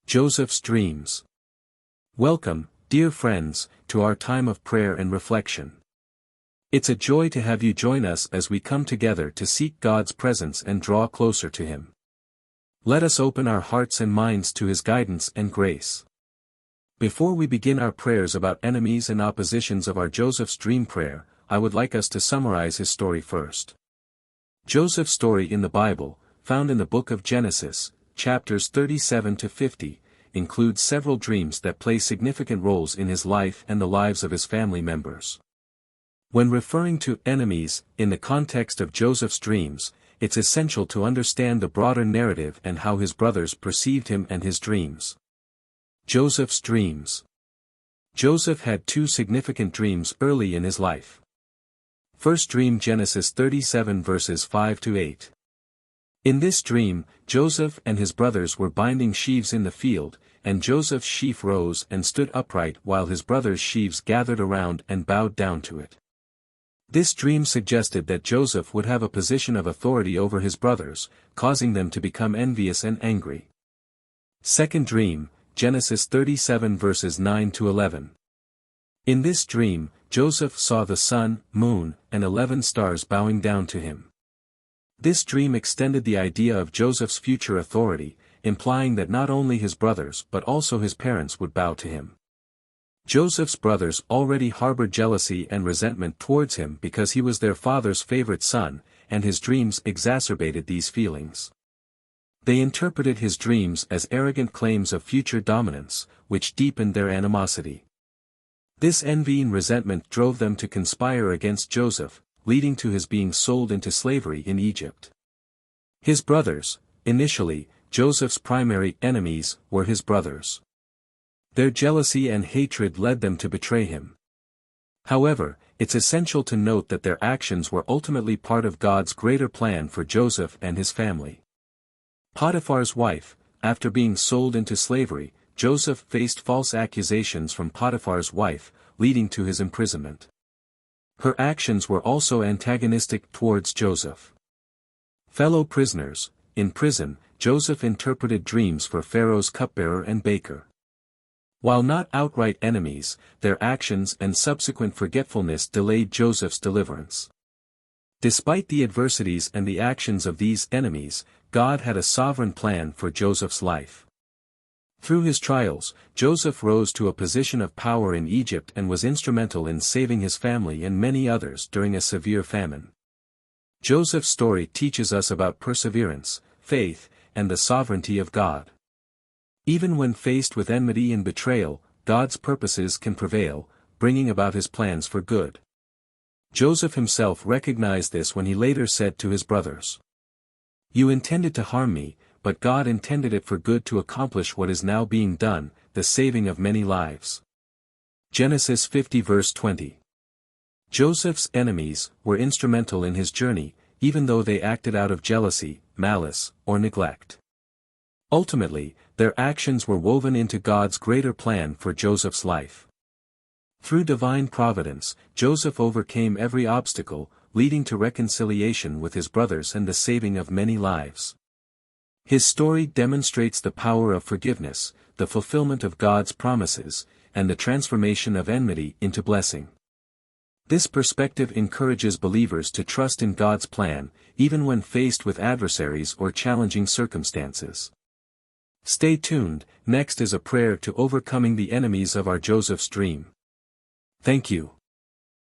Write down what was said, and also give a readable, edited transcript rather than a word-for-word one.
Joseph's dreams. Welcome, dear friends, to our time of prayer and reflection. It's a joy to have you join us as we come together to seek God's presence and draw closer to Him. Let us open our hearts and minds to His guidance and grace. Before we begin our prayers about enemies and oppositions of our Joseph's dream prayer, I would like us to summarize his story first. Joseph's story in the Bible, found in the book of Genesis, chapters 37 to 50, includes several dreams that play significant roles in his life and the lives of his family members. When referring to enemies, in the context of Joseph's dreams, it's essential to understand the broader narrative and how his brothers perceived him and his dreams. Joseph's dreams. Joseph had two significant dreams early in his life. First dream, Genesis 37 verses 5 to 8. In this dream, Joseph and his brothers were binding sheaves in the field, and Joseph's sheaf rose and stood upright while his brothers' sheaves gathered around and bowed down to it. This dream suggested that Joseph would have a position of authority over his brothers, causing them to become envious and angry. Second dream, Genesis 37 verses 9 to 11. In this dream, Joseph saw the sun, moon, and 11 stars bowing down to him. This dream extended the idea of Joseph's future authority, implying that not only his brothers but also his parents would bow to him. Joseph's brothers already harbored jealousy and resentment towards him because he was their father's favorite son, and his dreams exacerbated these feelings. They interpreted his dreams as arrogant claims of future dominance, which deepened their animosity. This envy and resentment drove them to conspire against Joseph, leading to his being sold into slavery in Egypt. His brothers, initially, Joseph's primary enemies, were his brothers. Their jealousy and hatred led them to betray him. However, it's essential to note that their actions were ultimately part of God's greater plan for Joseph and his family. Potiphar's wife, after being sold into slavery, Joseph faced false accusations from Potiphar's wife, leading to his imprisonment. Her actions were also antagonistic towards Joseph. Fellow prisoners, in prison, Joseph interpreted dreams for Pharaoh's cupbearer and baker. While not outright enemies, their actions and subsequent forgetfulness delayed Joseph's deliverance. Despite the adversities and the actions of these enemies, God had a sovereign plan for Joseph's life. Through his trials, Joseph rose to a position of power in Egypt and was instrumental in saving his family and many others during a severe famine. Joseph's story teaches us about perseverance, faith, and the sovereignty of God. Even when faced with enmity and betrayal, God's purposes can prevail, bringing about his plans for good. Joseph himself recognized this when he later said to his brothers, "You intended to harm me, but God intended it for good to accomplish what is now being done, the saving of many lives." Genesis 50 verse 20. Joseph's enemies were instrumental in his journey, even though they acted out of jealousy, malice, or neglect. Ultimately, their actions were woven into God's greater plan for Joseph's life. Through divine providence, Joseph overcame every obstacle, leading to reconciliation with his brothers and the saving of many lives. His story demonstrates the power of forgiveness, the fulfillment of God's promises, and the transformation of enmity into blessing. This perspective encourages believers to trust in God's plan, even when faced with adversaries or challenging circumstances. Stay tuned, next is a prayer to overcoming the enemies of our Joseph's dream. Thank you.